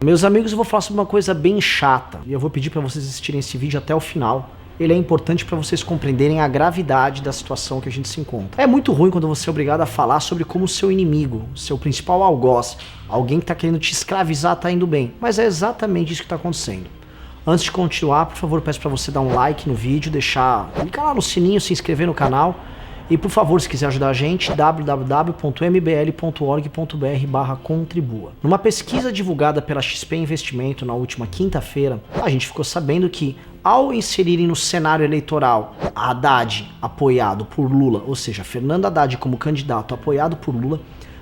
Meus amigos, eu vou falar sobre uma coisa bem chata e eu vou pedir para vocês assistirem esse vídeo até o final. Ele é importante para vocês compreenderem a gravidade da situação que a gente se encontra. É muito ruim quando você é obrigado a falar sobre como o seu inimigo, seu principal algoz, alguém que está querendo te escravizar, está indo bem. Mas é exatamente isso que está acontecendo. Antes de continuar, por favor, peço para você dar um like no vídeo, clicar lá no sininho, se inscrever no canal. E por favor, se quiser ajudar a gente, www.mbl.org.br/contribua. Numa pesquisa divulgada pela XP Investimento na última quinta-feira, a gente ficou sabendo que, ao inserirem no cenário eleitoral Haddad apoiado por Lula, ou seja, Fernando Haddad como candidato apoiado por Lula,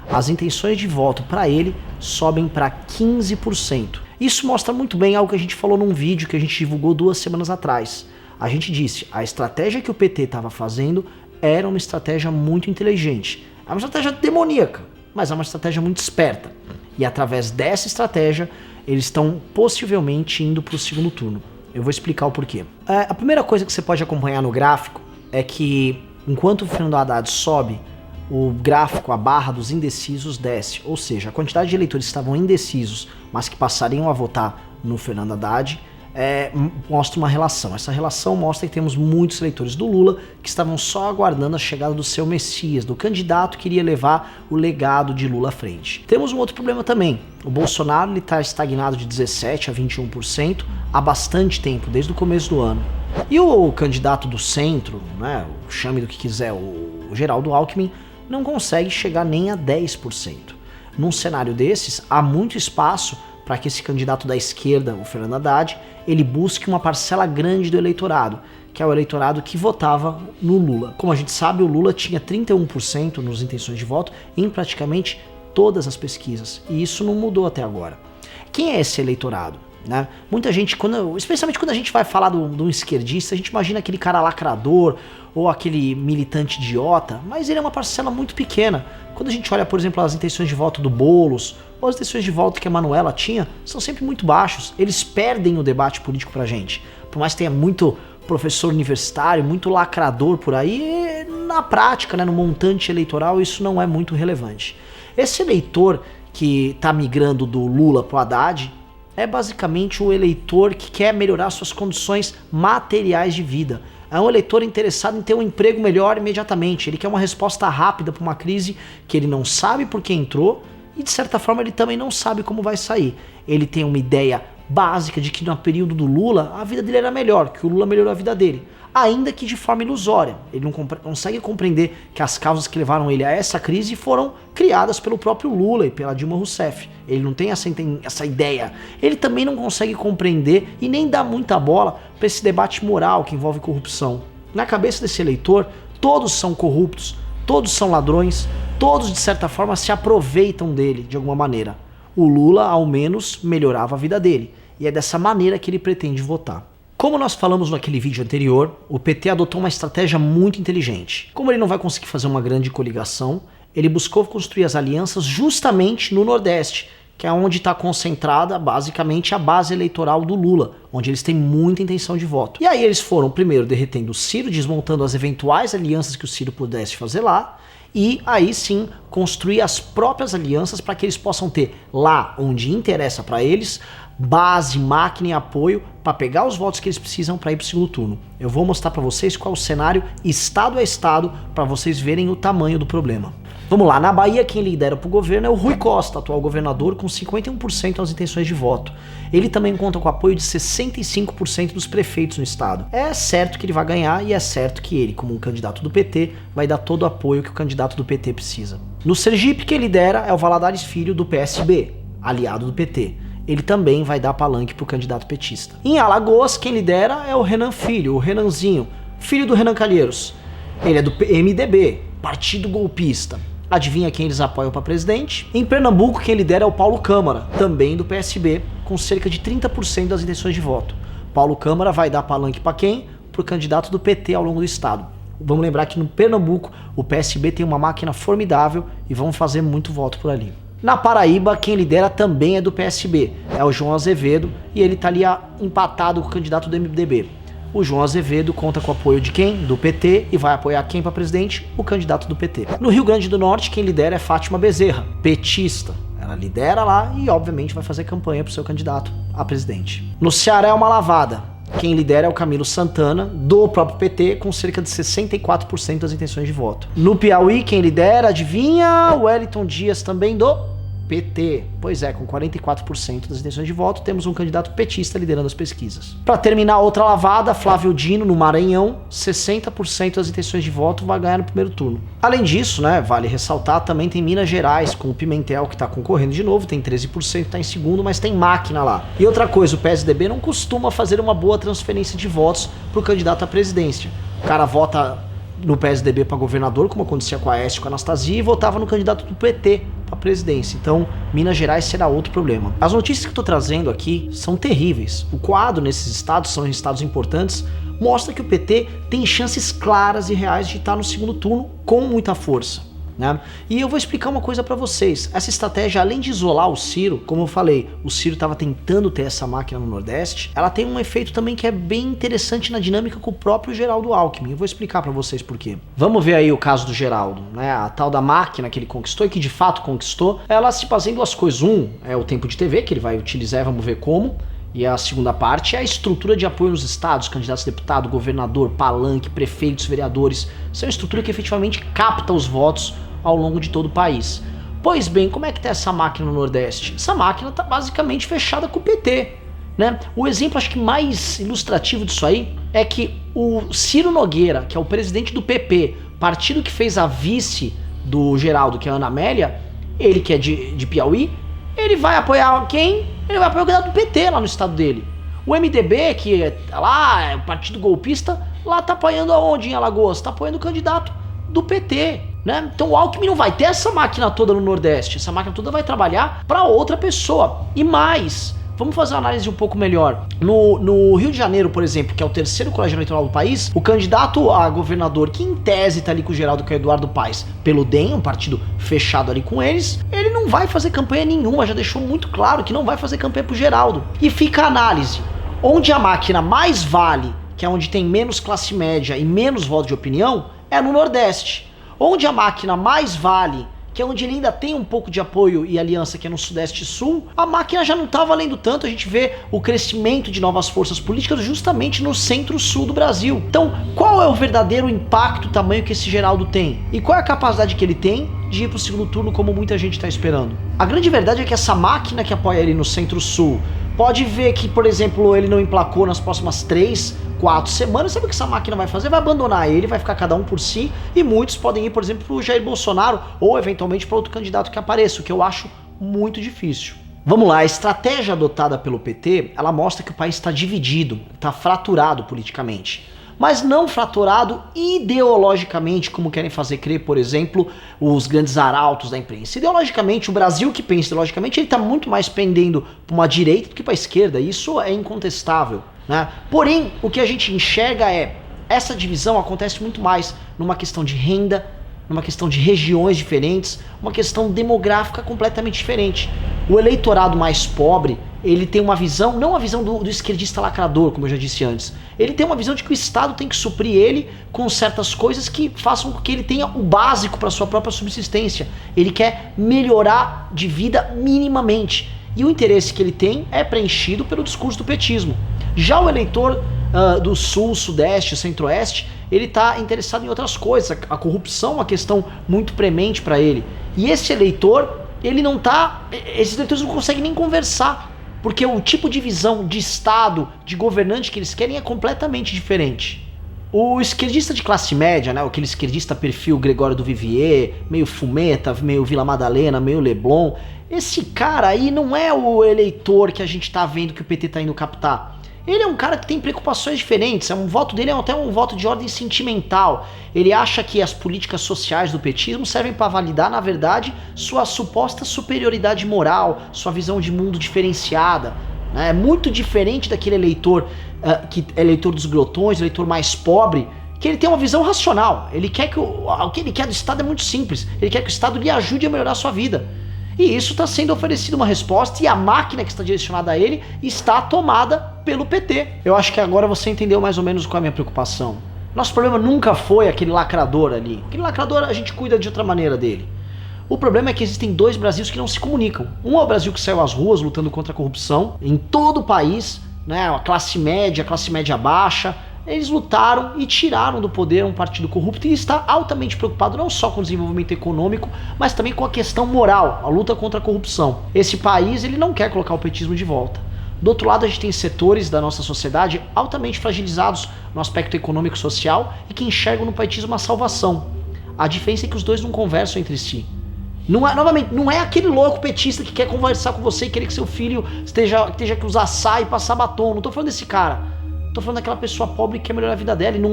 as intenções de voto para ele sobem para 15%. Isso mostra muito bem algo que a gente falou num vídeo que a gente divulgou 2 semanas atrás. A gente disse, a estratégia que o PT estava fazendo era uma estratégia muito inteligente. É uma estratégia demoníaca, mas é uma estratégia muito esperta. E através dessa estratégia, eles estão possivelmente indo para o segundo turno. Eu vou explicar o porquê. A primeira coisa que você pode acompanhar no gráfico é que, enquanto o Fernando Haddad sobe, o gráfico, a barra dos indecisos desce. Ou seja, a quantidade de eleitores que estavam indecisos, mas que passariam a votar no Fernando Haddad, mostra uma relação. Essa relação mostra que temos muitos eleitores do Lula que estavam só aguardando a chegada do seu Messias, do candidato que iria levar o legado de Lula à frente. Temos um outro problema também. O Bolsonaro está estagnado de 17% a 21% há bastante tempo, desde o começo do ano. E o candidato do centro, né, chame do que quiser, o Geraldo Alckmin, não consegue chegar nem a 10%. Num cenário desses, há muito espaço para que esse candidato da esquerda, o Fernando Haddad, ele busque uma parcela grande do eleitorado, que é o eleitorado que votava no Lula. Como a gente sabe, o Lula tinha 31% nas intenções de voto em praticamente todas as pesquisas, e isso não mudou até agora. Quem é esse eleitorado? Né? Muita gente, especialmente quando a gente vai falar de um esquerdista, a gente imagina aquele cara lacrador ou aquele militante idiota, mas ele é uma parcela muito pequena. Quando a gente olha, por exemplo, as intenções de voto do Boulos ou as intenções de voto que a Manuela tinha, são sempre muito baixos. Eles perdem o debate político pra gente. Por mais que tenha muito professor universitário, muito lacrador por aí, na prática, né, no montante eleitoral, isso não é muito relevante. Esse eleitor que está migrando do Lula pro Haddad é basicamente o eleitor que quer melhorar suas condições materiais de vida. É um eleitor interessado em ter um emprego melhor imediatamente. Ele quer uma resposta rápida para uma crise que ele não sabe por que entrou e, de certa forma, ele também não sabe como vai sair. Ele tem uma ideia básica de que no período do Lula a vida dele era melhor, que o Lula melhorou a vida dele, ainda que de forma ilusória. Ele não consegue compreender que as causas que levaram ele a essa crise foram criadas pelo próprio Lula e pela Dilma Rousseff. Ele não tem essa ideia. Ele também não consegue compreender e nem dá muita bola para esse debate moral que envolve corrupção. Na cabeça desse eleitor, todos são corruptos, todos são ladrões, todos de certa forma se aproveitam dele de alguma maneira. O Lula, ao menos, melhorava a vida dele, e é dessa maneira que ele pretende votar. Como nós falamos naquele vídeo anterior, o PT adotou uma estratégia muito inteligente. Como ele não vai conseguir fazer uma grande coligação, ele buscou construir as alianças justamente no Nordeste, que é onde está concentrada basicamente a base eleitoral do Lula, onde eles têm muita intenção de voto. E aí eles foram primeiro derretendo o Ciro, desmontando as eventuais alianças que o Ciro pudesse fazer lá, e aí sim construir as próprias alianças para que eles possam ter lá onde interessa para eles base, máquina e apoio para pegar os votos que eles precisam para ir para o segundo turno. Eu vou mostrar para vocês qual é o cenário estado a estado para vocês verem o tamanho do problema. Vamos lá, na Bahia quem lidera para o governo é o Rui Costa, atual governador, com 51% das intenções de voto. Ele também conta com o apoio de 65% dos prefeitos no estado. É certo que ele vai ganhar e é certo que ele, como um candidato do PT, vai dar todo o apoio que o candidato do PT precisa. No Sergipe quem lidera é o Valadares Filho do PSB, aliado do PT. Ele também vai dar palanque para o candidato petista. Em Alagoas, quem lidera é o Renan Filho, o Renanzinho, filho do Renan Calheiros. Ele é do MDB, Partido Golpista. Adivinha quem eles apoiam para presidente? Em Pernambuco, quem lidera é o Paulo Câmara, também do PSB, com cerca de 30% das intenções de voto. Paulo Câmara vai dar palanque para quem? Para o candidato do PT ao longo do estado. Vamos lembrar que no Pernambuco, o PSB tem uma máquina formidável e vão fazer muito voto por ali. Na Paraíba, quem lidera também é do PSB, é o João Azevedo, e ele está ali empatado com o candidato do MDB. O João Azevedo conta com o apoio de quem? Do PT, e vai apoiar quem para presidente? O candidato do PT. No Rio Grande do Norte, quem lidera é Fátima Bezerra, petista. Ela lidera lá e, obviamente, vai fazer campanha pro seu candidato a presidente. No Ceará é uma lavada. Quem lidera é o Camilo Santana, do próprio PT, com cerca de 64% das intenções de voto. No Piauí, quem lidera, adivinha? O Wellington Dias, também do PT. Pois é, com 44% das intenções de voto, temos um candidato petista liderando as pesquisas. Para terminar outra lavada, Flávio Dino, no Maranhão, 60% das intenções de voto, vai ganhar no primeiro turno. Além disso, né, vale ressaltar, também tem Minas Gerais, com o Pimentel, que está concorrendo de novo, tem 13%, está em segundo, mas tem máquina lá. E outra coisa, o PSDB não costuma fazer uma boa transferência de votos para o candidato à presidência. O cara vota no PSDB para governador, como acontecia com a Aécio e com a Anastasia, e votava no candidato do PT para presidência. Então, Minas Gerais será outro problema. As notícias que eu tô trazendo aqui são terríveis. O quadro nesses estados, são estados importantes, mostra que o PT tem chances claras e reais de estar no segundo turno com muita força, né? E eu vou explicar uma coisa para vocês. Essa estratégia, além de isolar o Ciro, como eu falei, o Ciro estava tentando ter essa máquina no Nordeste, ela tem um efeito também que é bem interessante na dinâmica com o próprio Geraldo Alckmin. Eu vou explicar para vocês por quê. Vamos ver aí o caso do Geraldo, né? A tal da máquina que ele conquistou e que de fato conquistou, ela se baseia em duas coisas. Um é o tempo de TV, que ele vai utilizar e vamos ver como. E a segunda parte é a estrutura de apoio nos estados, candidatos a deputado, governador, palanque, prefeitos, vereadores. Isso é uma estrutura que efetivamente capta os votos ao longo de todo o país. Pois bem, como é que tá essa máquina no Nordeste? Essa máquina tá basicamente fechada com o PT, né? O exemplo acho que mais ilustrativo disso aí é que o Ciro Nogueira, que é o presidente do PP, partido que fez a vice do Geraldo, que é a Ana Amélia, ele que é de Piauí, ele vai apoiar quem? Ele vai apoiar o candidato do PT lá no estado dele. O MDB, que é lá, é o partido golpista, lá tá apoiando aonde em Alagoas? Tá apoiando o candidato do PT, né? Então o Alckmin não vai ter essa máquina toda no Nordeste. Essa máquina toda vai trabalhar para outra pessoa. E mais, vamos fazer uma análise um pouco melhor. No Rio de Janeiro, por exemplo, que é o terceiro colégio eleitoral do país, o candidato a governador, que em tese tá ali com o Geraldo, que é o Eduardo Paes, pelo DEM, um partido fechado ali com eles, ele não vai fazer campanha nenhuma, já deixou muito claro que não vai fazer campanha pro Geraldo. E fica a análise, onde a máquina mais vale, que é onde tem menos classe média e menos voto de opinião, é no Nordeste. Onde a máquina mais vale, que é onde ele ainda tem um pouco de apoio e aliança, que é no Sudeste e Sul, a máquina já não tá valendo tanto. A gente vê o crescimento de novas forças políticas justamente no Centro-Sul do Brasil. Então, qual é o verdadeiro impacto, tamanho que esse Geraldo tem? E qual é a capacidade que ele tem de ir pro segundo turno, como muita gente tá esperando? A grande verdade é que essa máquina que apoia ele no Centro-Sul pode ver que, por exemplo, ele não emplacou nas próximas 3, 4 semanas. Sabe o que essa máquina vai fazer? Vai abandonar ele, vai ficar cada um por si, e muitos podem ir, por exemplo, pro Jair Bolsonaro ou eventualmente para outro candidato que apareça, o que eu acho muito difícil. Vamos lá, a estratégia adotada pelo PT, ela mostra que o país está dividido, está fraturado politicamente. Mas não fraturado ideologicamente, como querem fazer crer, por exemplo, os grandes arautos da imprensa. Ideologicamente, o Brasil que pensa ideologicamente, ele está muito mais pendendo para uma direita do que para a esquerda. Isso é incontestável, né? Porém, o que a gente enxerga é, essa divisão acontece muito mais numa questão de renda, numa questão de regiões diferentes, uma questão demográfica completamente diferente. O eleitorado mais pobre, ele tem uma visão, não a visão do esquerdista lacrador, como eu já disse antes. Ele tem uma visão de que o Estado tem que suprir ele com certas coisas que façam com que ele tenha o básico para sua própria subsistência. Ele quer melhorar de vida minimamente. E o interesse que ele tem é preenchido pelo discurso do petismo. Já o eleitor do Sul, Sudeste, Centro-Oeste, ele está interessado em outras coisas. A corrupção é uma questão muito premente para ele. E esse eleitor, ele não tá... Esses eleitores não conseguem nem conversar, porque o tipo de visão de Estado, de governante que eles querem é completamente diferente. O esquerdista de classe média, né, aquele esquerdista perfil Gregório do Vivier, meio Fumeta, meio Vila Madalena, meio Leblon, esse cara aí não é o eleitor que a gente tá vendo que o PT tá indo captar. Ele é um cara que tem preocupações diferentes, um voto dele é até um voto de ordem sentimental. Ele acha que as políticas sociais do petismo servem para validar, na verdade, sua suposta superioridade moral, sua visão de mundo diferenciada. Né? É muito diferente daquele eleitor que é eleitor dos glotões, eleitor mais pobre, que ele tem uma visão racional. Ele quer que o que ele quer do Estado é muito simples. Ele quer que o Estado lhe ajude a melhorar a sua vida. E isso está sendo oferecido uma resposta, e a máquina que está direcionada a ele está tomada pelo PT. Eu acho que agora você entendeu mais ou menos qual é a minha preocupação. Nosso problema nunca foi aquele lacrador ali. Aquele lacrador a gente cuida de outra maneira dele. O problema é que existem dois Brasils que não se comunicam. Um é o Brasil que saiu às ruas lutando contra a corrupção em todo o país, né? A classe média baixa. Eles lutaram e tiraram do poder um partido corrupto e está altamente preocupado não só com o desenvolvimento econômico, mas também com a questão moral, a luta contra a corrupção. Esse país, ele não quer colocar o petismo de volta. Do outro lado, a gente tem setores da nossa sociedade altamente fragilizados no aspecto econômico e social e que enxergam no petismo uma salvação. A diferença é que os dois não conversam entre si. Novamente, não é aquele louco petista que quer conversar com você e querer que seu filho esteja que usar saia e passar batom. Não tô falando desse cara. Tô falando daquela pessoa pobre que quer melhorar a vida dela e não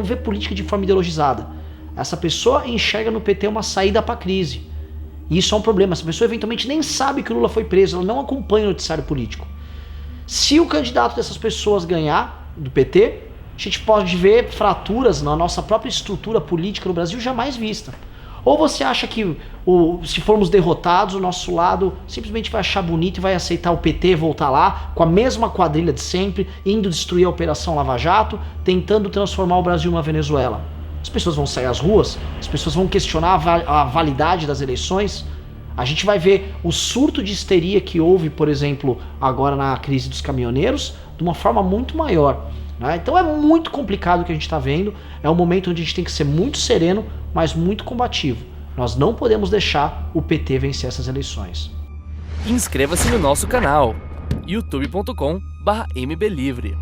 vê política de forma ideologizada. Essa pessoa enxerga no PT uma saída para a crise. E isso é um problema. Essa pessoa eventualmente nem sabe que o Lula foi preso, ela não acompanha o noticiário político. Se o candidato dessas pessoas ganhar, do PT, a gente pode ver fraturas na nossa própria estrutura política no Brasil jamais vista. Ou você acha que se formos derrotados, o nosso lado simplesmente vai achar bonito e vai aceitar o PT voltar lá com a mesma quadrilha de sempre, indo destruir a Operação Lava Jato, tentando transformar o Brasil numa Venezuela? As pessoas vão sair às ruas, as pessoas vão questionar a validade das eleições. A gente vai ver o surto de histeria que houve, por exemplo, agora na crise dos caminhoneiros, de uma forma muito maior. Então é muito complicado o que a gente está vendo, é um momento onde a gente tem que ser muito sereno, mas muito combativo. Nós não podemos deixar o PT vencer essas eleições. Inscreva-se no nosso canal youtube.com/mblivre.